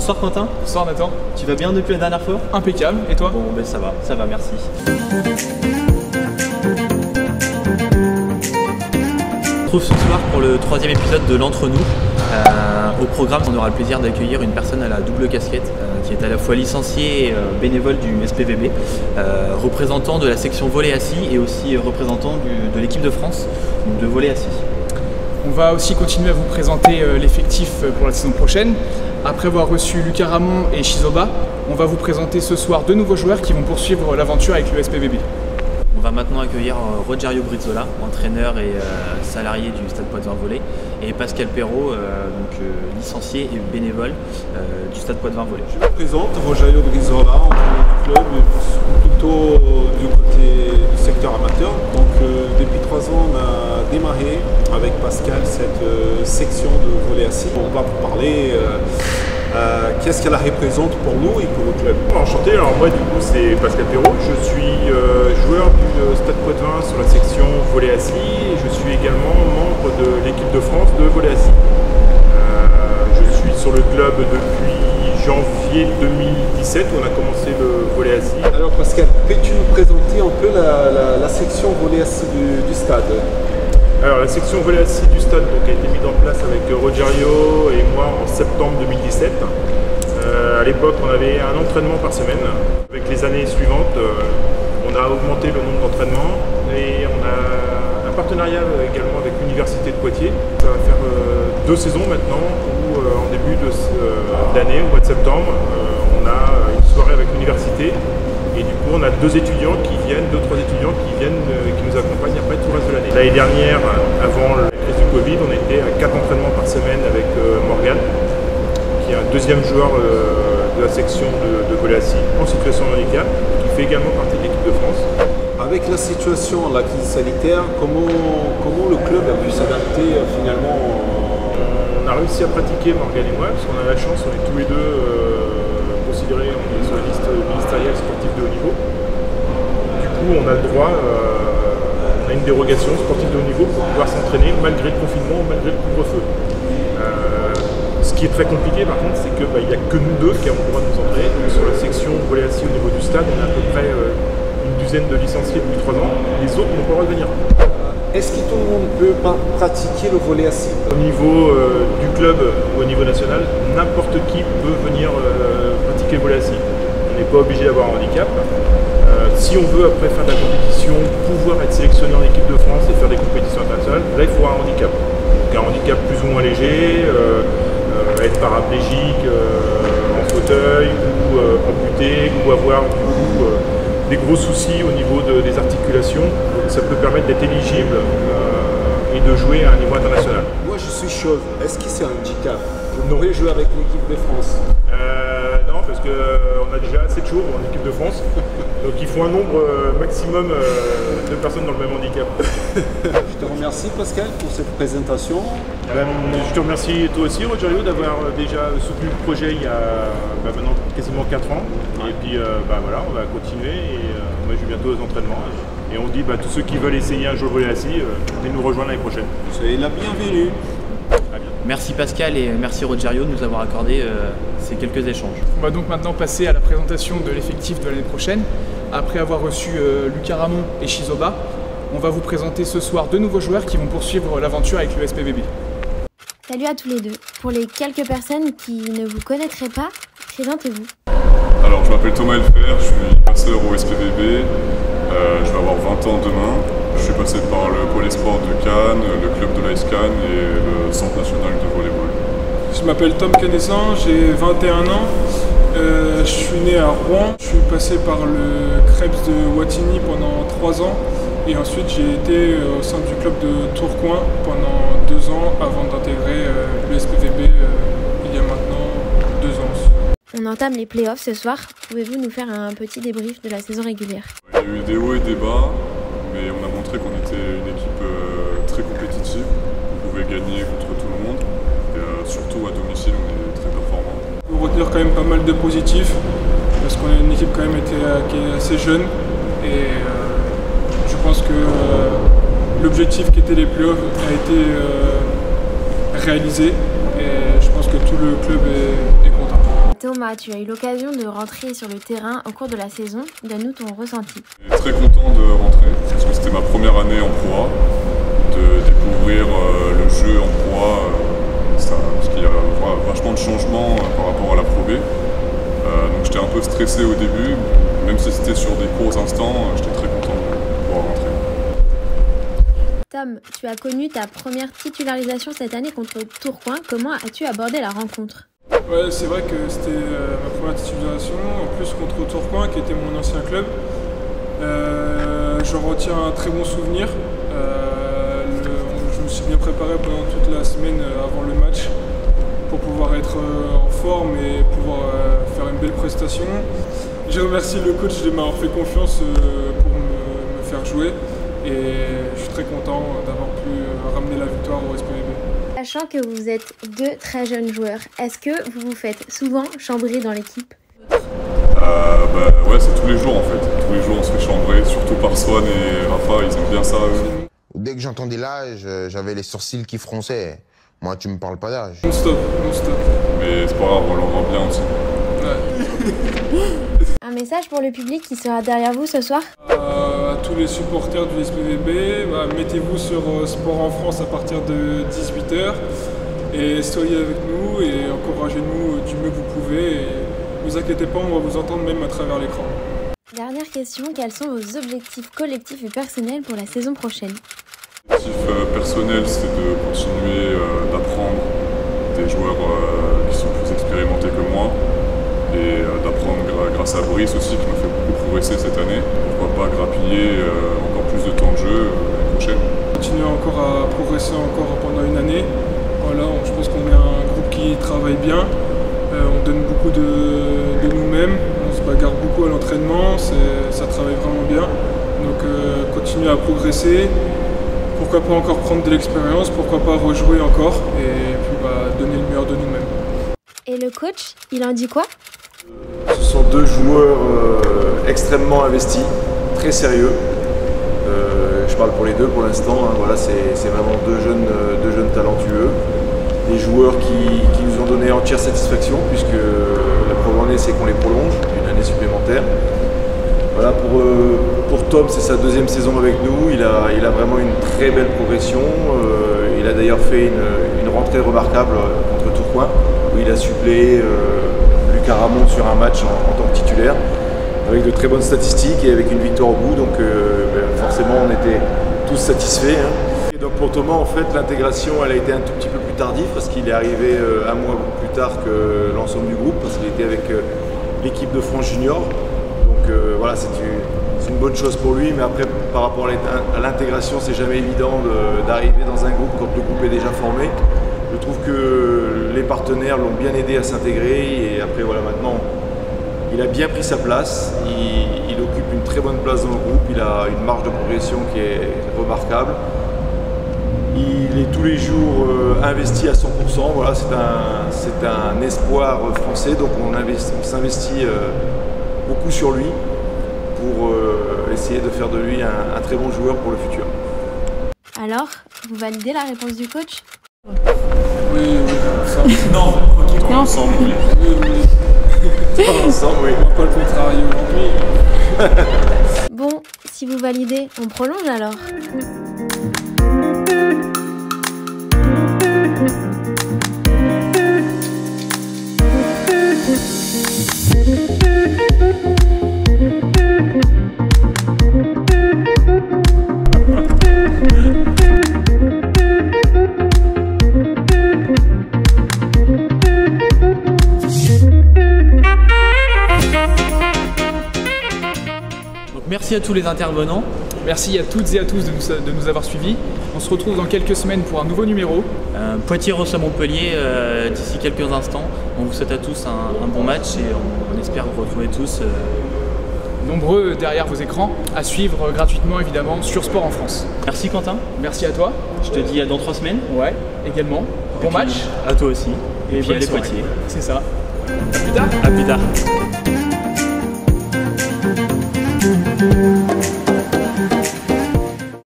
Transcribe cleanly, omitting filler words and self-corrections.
Bonsoir Quentin. Bonsoir Nathan. Tu vas bien depuis la dernière fois? Impeccable, et toi? Bon ben ça va, merci. On se retrouve ce soir pour le 3e épisode de l'Entre nous. Au programme, on aura le plaisir d'accueillir une personne à la double casquette qui est à la fois licenciée et bénévole du SPVB, représentant de la section volley assis et aussi représentant de l'équipe de France de volley assis. On va aussi continuer à vous présenter l'effectif pour la saison prochaine. Après avoir reçu Lucas Ramon et Shizoba, on va vous présenter ce soir deux nouveaux joueurs qui vont poursuivre l'aventure avec le SPVB. On va maintenant accueillir Rogerio Brizzola, entraîneur et salarié du Stade Poitvin Volley, et Pascal Perrault, licencié et bénévole du Stade Poitvin Volley. Je me présente, Rogerio Brizzola, entraîneur du club, plutôt du côté du secteur amateur. Donc depuis 3 ans, on a démarré avec Pascal cette section de volley assis. On va vous parler qu'est-ce qu'elle représente pour nous et pour le club. Enchanté, alors moi du coup c'est Pascal Perrault, je suis joueur du Stade Poitvin sur la section volley assis et je suis également membre de l'équipe de France de volley assis. Je suis sur le club depuis janvier 2017 où on a commencé le volley assis. Alors Pascal, peux-tu nous présenter un peu la section volley assis du stade? Alors la section volley assis du stade donc, a été mise en place avec Rogerio et moi en septembre 2017. À l'époque on avait un entraînement par semaine. Avec les années suivantes on a augmenté le nombre d'entraînements et on a un partenariat également avec l'université de Poitiers. Ça va faire 2 saisons maintenant où en début d'année, au mois de septembre, on a une soirée avec l'université. Et du coup, on a 2 étudiants qui viennent, 2-3 étudiants qui viennent, qui nous accompagnent après tout le reste de l'année. L'année dernière, avant la crise du Covid, on était à 4 entraînements par semaine avec Morgane, qui est un 2e joueur de la section de volley assis en situation de handicap, qui fait également partie de l'équipe de France. Avec la situation, la crise sanitaire, comment le club a pu s'adapter finalement? On a réussi à pratiquer, Morgane et moi, parce qu'on a la chance, on est tous les deux considérés, on est sur la liste ministérielle sportive de haut niveau. Du coup, on a le droit, on a une dérogation sportive de haut niveau pour pouvoir s'entraîner malgré le confinement, malgré le couvre-feu. Ce qui est très compliqué par contre, c'est qu'il n'y a que nous deux qui avons le droit de nous entraîner. Donc, sur la section volley assis au niveau du stade, on a à peu près une douzaine de licenciés depuis 3 ans. Les autres n'ont pas le droit de venir. Est-ce que tout le monde peut pratiquer le volley assis? Au niveau du club ou au niveau national, n'importe qui peut venir pratiquer le volley assis. On n'est pas obligé d'avoir un handicap. Si on veut après faire de la compétition, pouvoir être sélectionné en équipe de France et faire des compétitions internationales, là il faut un handicap. Donc un handicap plus ou moins léger, être paraplégique, en fauteuil ou amputé ou avoir du coup des gros soucis au niveau des articulations. Ça peut permettre d'être éligible et de jouer à un niveau international. Moi je suis chauve, est-ce que c'est un handicap? Vous pourrez jouer avec l'équipe de France? Non, parce qu'on a déjà assez de chauves en équipe de France. Donc il faut un nombre maximum de personnes dans le même handicap. Je te remercie Pascal pour cette présentation. Je te remercie toi aussi Rogerio d'avoir déjà soutenu le projet il y a maintenant quasiment 4 ans. Et puis voilà, on va continuer et moi je vais bientôt aux entraînements. Et on dit tous ceux qui veulent essayer un jeu volley assis, venez nous rejoindre l'année prochaine. Soyez la bienvenue. Merci Pascal et merci Rogerio de nous avoir accordé ces quelques échanges. On va donc maintenant passer à la présentation de l'effectif de l'année prochaine. Après avoir reçu Lucas Ramon et Shizoba, on va vous présenter ce soir 2 nouveaux joueurs qui vont poursuivre l'aventure avec le SPVB. Salut à tous les deux. Pour les quelques personnes qui ne vous connaîtraient pas, présentez-vous. Alors, je m'appelle Thomas Elfer, je suis passeur au SPVB. Je vais avoir 20 ans demain. Je suis passé par le pôle sport de Cannes, le club de l'Ice Cannes et le centre national de volleyball. Je m'appelle Tom Canessan, j'ai 21 ans. Je suis né à Rouen. Je suis passé par le Krebs de Wattignies pendant 3 ans. Et ensuite, j'ai été au sein du club de Tourcoing pendant 2 ans avant d'intégrer le SPVB il y a maintenant 2 ans. On entame les playoffs ce soir. Pouvez-vous nous faire un petit débrief de la saison régulière? Il y a eu des hauts et des bas, mais on a montré qu'on était une équipe très compétitive. On pouvait gagner contre tout le monde. Et surtout à domicile, on est très performant. Il faut retenir quand même pas mal de positifs, parce qu'on est une équipe quand même qui est assez jeune. Et je pense que l'objectif qui était les playoffs a été réalisé. Et je pense que tout le club est content. Thomas, tu as eu l'occasion de rentrer sur le terrain au cours de la saison. Donne-nous ton ressenti. Je suis très content de rentrer parce que c'était ma première année en Pro A, de découvrir le jeu en Pro A, parce qu'il y a vachement de changements par rapport à la Pro B. Donc j'étais un peu stressé au début, même si c'était sur des courts instants, j'étais très content de pouvoir rentrer. Tom, tu as connu ta première titularisation cette année contre Tourcoing. Comment as-tu abordé la rencontre? Ouais, c'est vrai que c'était ma première titularisation, en plus contre Tourcoing qui était mon ancien club. J'en retiens un très bon souvenir. Je me suis bien préparé pendant toute la semaine avant le match pour pouvoir être en forme et pouvoir faire une belle prestation. Je remercie le coach de m'avoir fait confiance pour me faire jouer et je suis très content d'avoir pu ramener la victoire au SPVB. Sachant que vous êtes deux très jeunes joueurs, est-ce que vous vous faites souvent chambrer dans l'équipe? Ouais, c'est tous les jours en fait. Tous les jours on se fait chambrer, surtout par Swan et Rafa, ils aiment bien ça eux. Dès que j'entendais l'âge, j'avais les sourcils qui fronçaient. Moi, tu me parles pas d'âge. Non stop. Mais c'est pas grave, on l'entend bien aussi. Ouais. Un message pour le public qui sera derrière vous ce soir? À tous les supporters du SPVB, mettez-vous sur Sport en France à partir de 18 h et soyez avec nous et encouragez-nous du mieux que vous pouvez. Et ne vous inquiétez pas, on va vous entendre même à travers l'écran. Dernière question, quels sont vos objectifs collectifs et personnels pour la saison prochaine? L'objectif personnel, c'est de continuer d'apprendre des joueurs qui sont plus expérimentés que moi et d'apprendre grâce à Brice aussi qui m'a fait beaucoup progresser cette année. Pourquoi pas grappiller encore plus de temps de jeu l'année prochaine. Continuer encore à progresser encore pendant une année. Voilà, je pense qu'on est un groupe qui travaille bien, on donne beaucoup de nous-mêmes, on se bagarre beaucoup à l'entraînement, ça travaille vraiment bien. Donc continuer à progresser. Pourquoi pas encore prendre de l'expérience, pourquoi pas rejouer encore et puis donner le meilleur de nous-mêmes. Et le coach, il en dit quoi? Ce sont deux joueurs extrêmement investis, très sérieux. Je parle pour les deux pour l'instant, hein, voilà, c'est vraiment deux jeunes talentueux. Des joueurs qui nous ont donné entière satisfaction puisque la première année c'est qu'on les prolonge d'une année supplémentaire. Voilà, pour Tom, c'est sa deuxième saison avec nous, il a vraiment une très belle progression. Il a d'ailleurs fait une rentrée remarquable contre Tourcoing, où il a suppléé Lucas Ramon sur un match en tant que titulaire, avec de très bonnes statistiques et avec une victoire au bout, donc forcément on était tous satisfaits. Hein. Et donc pour Thomas, en fait, l'intégration elle a été un tout petit peu plus tardive, parce qu'il est arrivé un mois plus tard que l'ensemble du groupe, parce qu'il était avec l'équipe de France Junior. Donc voilà, c'est une bonne chose pour lui, mais après par rapport à l'intégration, c'est jamais évident d'arriver dans un groupe quand le groupe est déjà formé. Je trouve que les partenaires l'ont bien aidé à s'intégrer et après voilà, maintenant il a bien pris sa place, il occupe une très bonne place dans le groupe, il a une marge de progression qui est remarquable. Il est tous les jours investi à 100%, voilà, c'est un espoir français, donc on s'investit beaucoup sur lui pour essayer de faire de lui un très bon joueur pour le futur. Alors, vous validez la réponse du coach? Oui, Non, ensemble, oui. Ensemble, oui. On va pas le contrarier aujourd'hui. Bon, si vous validez, on prolonge alors. Merci à tous les intervenants. Merci à toutes et à tous de nous avoir suivis. On se retrouve dans quelques semaines pour un nouveau numéro. Poitiers reçoit Montpellier d'ici quelques instants. On vous souhaite à tous un bon match et on espère vous retrouver tous nombreux derrière vos écrans, à suivre gratuitement évidemment sur Sport en France. Merci Quentin. Merci à toi. Je te dis à dans 3 semaines. Ouais, également. Bon match. À toi aussi. Et puis bonne allez soirée. Poitiers. C'est ça. À plus tard. À plus tard.